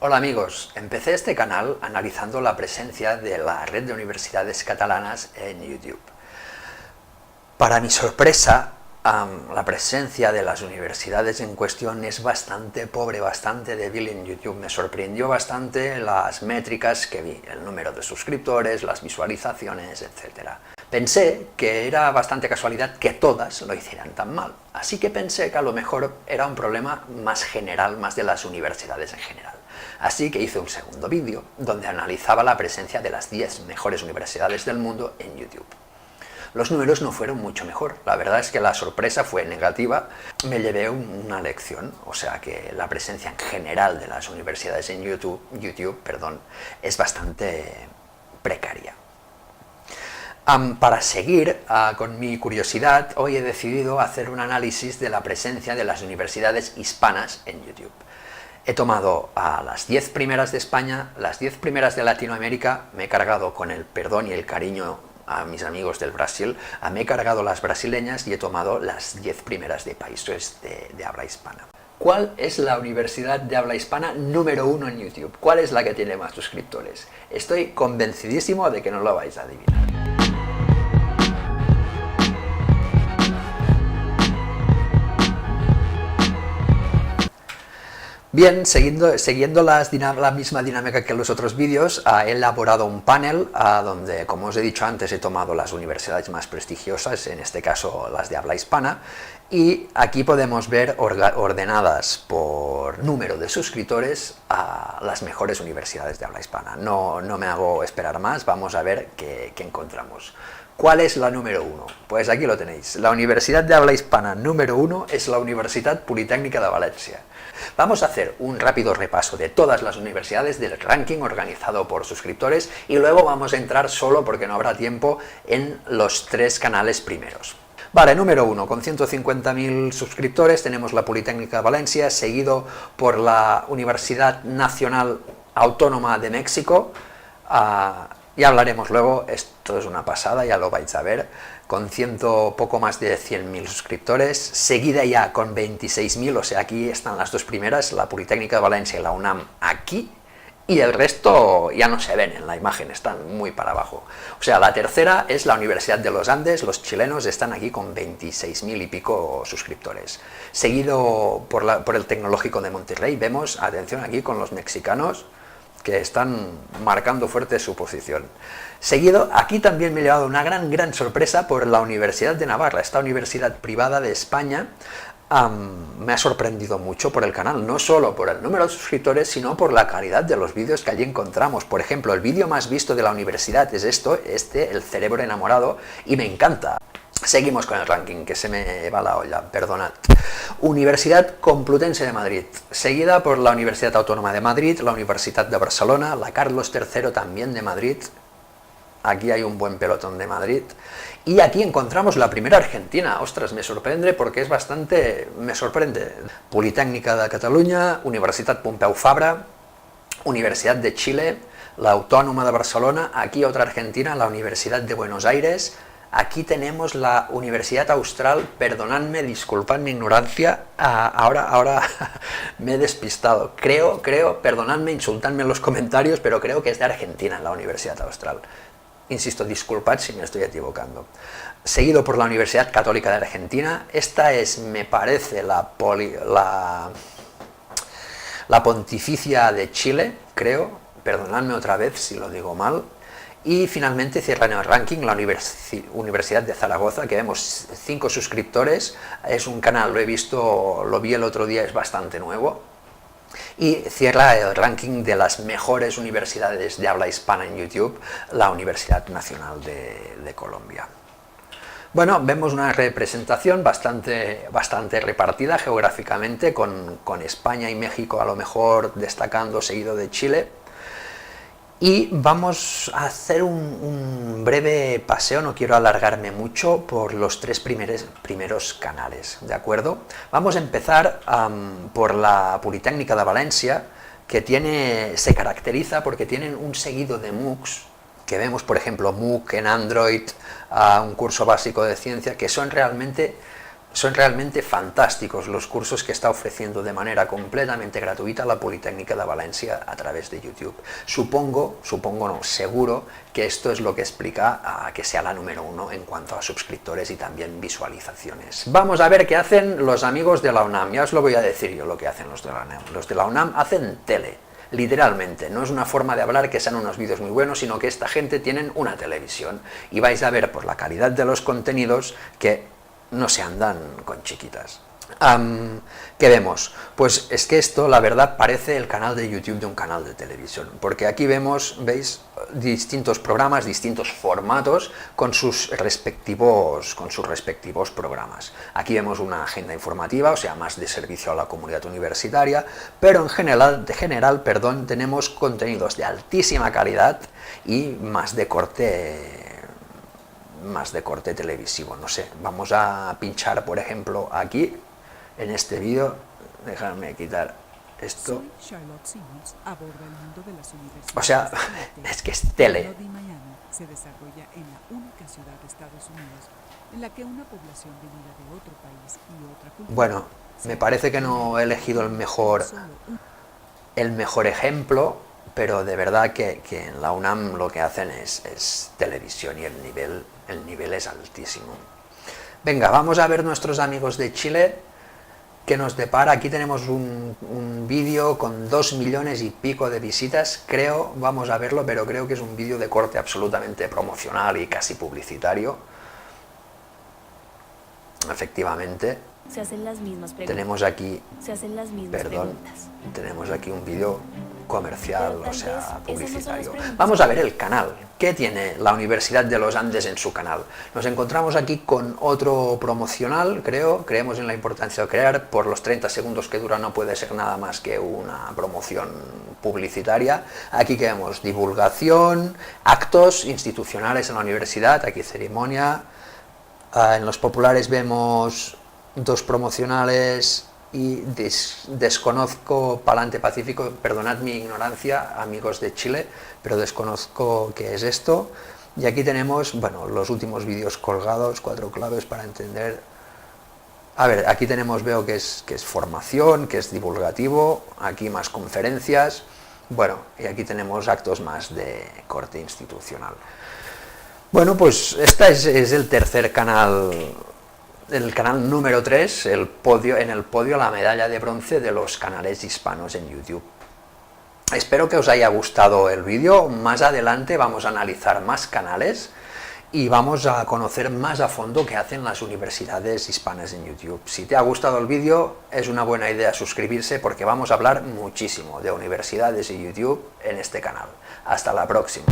Hola amigos, empecé este canal analizando la presencia de la red de universidades catalanas en YouTube. Para mi sorpresa, la presencia de las universidades en cuestión es bastante pobre, bastante débil en YouTube. Me sorprendió bastante las métricas que vi, el número de suscriptores, las visualizaciones, etc. Pensé que era bastante casualidad que todas lo hicieran tan mal, así que pensé que a lo mejor era un problema más general, más de las universidades en general. Así que hice un segundo vídeo donde analizaba la presencia de las 10 mejores universidades del mundo en YouTube. Los números no fueron mucho mejor, la verdad es que la sorpresa fue negativa, me llevé una lección, o sea que la presencia en general de las universidades en YouTube es bastante precaria. Para seguir con mi curiosidad, hoy he decidido hacer un análisis de la presencia de las universidades hispanas en YouTube. He tomado a las 10 primeras de España, las 10 primeras de Latinoamérica, me he cargado con el perdón y el cariño a mis amigos del Brasil, me he cargado las brasileñas y he tomado las 10 primeras de países de habla hispana. ¿Cuál es la universidad de habla hispana número 1 en YouTube? ¿Cuál es la que tiene más suscriptores? Estoy convencidísimo de que no lo vais a adivinar. Bien, siguiendo la misma dinámica que en los otros vídeos, he elaborado un panel donde, como os he dicho antes, he tomado las universidades más prestigiosas, en este caso las de habla hispana, y aquí podemos ver ordenadas por número de suscriptores a las mejores universidades de habla hispana. No me hago esperar más, vamos a ver qué encontramos. ¿Cuál es la número 1? Pues aquí lo tenéis. La universidad de habla hispana número 1 es la Universitat Politécnica de Valencia. Vamos a hacer un rápido repaso de todas las universidades del ranking organizado por suscriptores y luego vamos a entrar solo, porque no habrá tiempo, en los 3 canales primeros. Vale, número 1, con 150.000 suscriptores tenemos la Politécnica de Valencia, seguido por la Universidad Nacional Autónoma de México. Ya hablaremos luego, esto es una pasada, ya lo vais a ver, con poco más de 100.000 suscriptores, seguida ya con 26.000, o sea, aquí están las 2 primeras, la Politécnica de Valencia y la UNAM aquí, y el resto ya no se ven en la imagen, están muy para abajo. O sea, la tercera es la Universidad de los Andes, los chilenos están aquí con 26.000 y pico suscriptores. Seguido por el Tecnológico de Monterrey, vemos, atención aquí con los mexicanos, que están marcando fuerte su posición. Seguido, aquí también me he llevado una gran sorpresa por la Universidad de Navarra, esta universidad privada de España. Me ha sorprendido mucho por el canal, no solo por el número de suscriptores, sino por la calidad de los vídeos que allí encontramos. Por ejemplo, el vídeo más visto de la universidad es el cerebro enamorado, y me encanta. Seguimos con el ranking, que se me va la olla, perdonad. Universidad Complutense de Madrid, seguida por la Universidad Autónoma de Madrid, la Universidad de Barcelona, la Carlos III también de Madrid. Aquí hay un buen pelotón de Madrid. Y aquí encontramos la primera argentina. Ostras, me sorprende porque me sorprende. Politécnica de Cataluña, Universitat Pompeu Fabra, Universidad de Chile, la Autónoma de Barcelona, aquí otra argentina, la Universidad de Buenos Aires. Aquí tenemos la Universidad Austral, perdonadme, disculpad mi ignorancia, ahora me he despistado. Creo, perdonadme, insultadme en los comentarios, pero creo que es de Argentina la Universidad Austral. Insisto, disculpad si me estoy equivocando. Seguido por la Universidad Católica de Argentina, esta es, me parece, la Pontificia de Chile, creo, perdonadme otra vez si lo digo mal. Y finalmente cierra en el ranking la Universidad de Zaragoza, que vemos 5 suscriptores, es un canal, lo vi el otro día, es bastante nuevo. Y cierra el ranking de las mejores universidades de habla hispana en YouTube, la Universidad Nacional de Colombia. Bueno, vemos una representación bastante repartida geográficamente, con España y México a lo mejor destacando, seguido de Chile. Y vamos a hacer un breve paseo, no quiero alargarme mucho, por los 3 primeros canales, ¿de acuerdo? Vamos a empezar por la Politécnica de Valencia, que se caracteriza porque tienen un seguido de MOOCs, que vemos, por ejemplo, MOOC en Android, un curso básico de ciencia, que son realmente Son realmente fantásticos los cursos que está ofreciendo de manera completamente gratuita la Politécnica de Valencia a través de YouTube. Supongo no, seguro que esto es lo que explica a que sea la número 1 en cuanto a suscriptores y también visualizaciones. Vamos a ver qué hacen los amigos de la UNAM. Ya os lo voy a decir yo lo que hacen los de la UNAM. Los de la UNAM hacen tele. Literalmente, no es una forma de hablar que sean unos vídeos muy buenos, sino que esta gente tienen una televisión y vais a ver por la calidad de los contenidos que no se andan con chiquitas. ¿Qué vemos? Pues es que esto, la verdad, parece el canal de YouTube de un canal de televisión, porque aquí vemos, ¿veis?, distintos programas, distintos formatos con sus respectivos programas. Aquí vemos una agenda informativa, o sea, más de servicio a la comunidad universitaria, pero en general, tenemos contenidos de altísima calidad y más de corte televisivo, no sé. Vamos a pinchar, por ejemplo, aquí, en este vídeo, déjame quitar esto. O sea, es que es tele. Se desarrolla en la única ciudad de Estados Unidos en la que una población venida de otro país y otra cultura. Bueno, me parece que no he elegido el mejor ejemplo, pero de verdad que en la UNAM lo que hacen es televisión y el nivel es altísimo. Venga, vamos a ver nuestros amigos de Chile, que nos depara. Aquí tenemos un vídeo con 2 millones y pico de visitas, creo, vamos a verlo, pero creo que es un vídeo de corte absolutamente promocional y casi publicitario. Efectivamente. Se hacen las mismas preguntas. Tenemos aquí, preguntas. Tenemos aquí un vídeo comercial, o sea, publicitario. Vamos a ver el canal. ¿Qué tiene la Universidad de los Andes en su canal? Nos encontramos aquí con otro promocional, creemos en la importancia de crear. Por los 30 segundos que dura no puede ser nada más que una promoción publicitaria. Aquí vemos divulgación, actos institucionales en la universidad, aquí ceremonia. En los populares vemos 2 promocionales y desconozco Palante Pacífico, perdonad mi ignorancia, amigos de Chile, pero desconozco qué es esto. Y aquí tenemos, bueno, los últimos vídeos colgados, 4 claves para entender. A ver, aquí tenemos, veo que es formación, que es divulgativo, aquí más conferencias, bueno, y aquí tenemos actos más de corte institucional. Bueno, pues este es el tercer canal, el canal número 3, en el podio la medalla de bronce de los canales hispanos en YouTube. Espero que os haya gustado el vídeo. Más adelante vamos a analizar más canales y vamos a conocer más a fondo qué hacen las universidades hispanas en YouTube. Si te ha gustado el vídeo, es una buena idea suscribirse porque vamos a hablar muchísimo de universidades y YouTube en este canal. Hasta la próxima.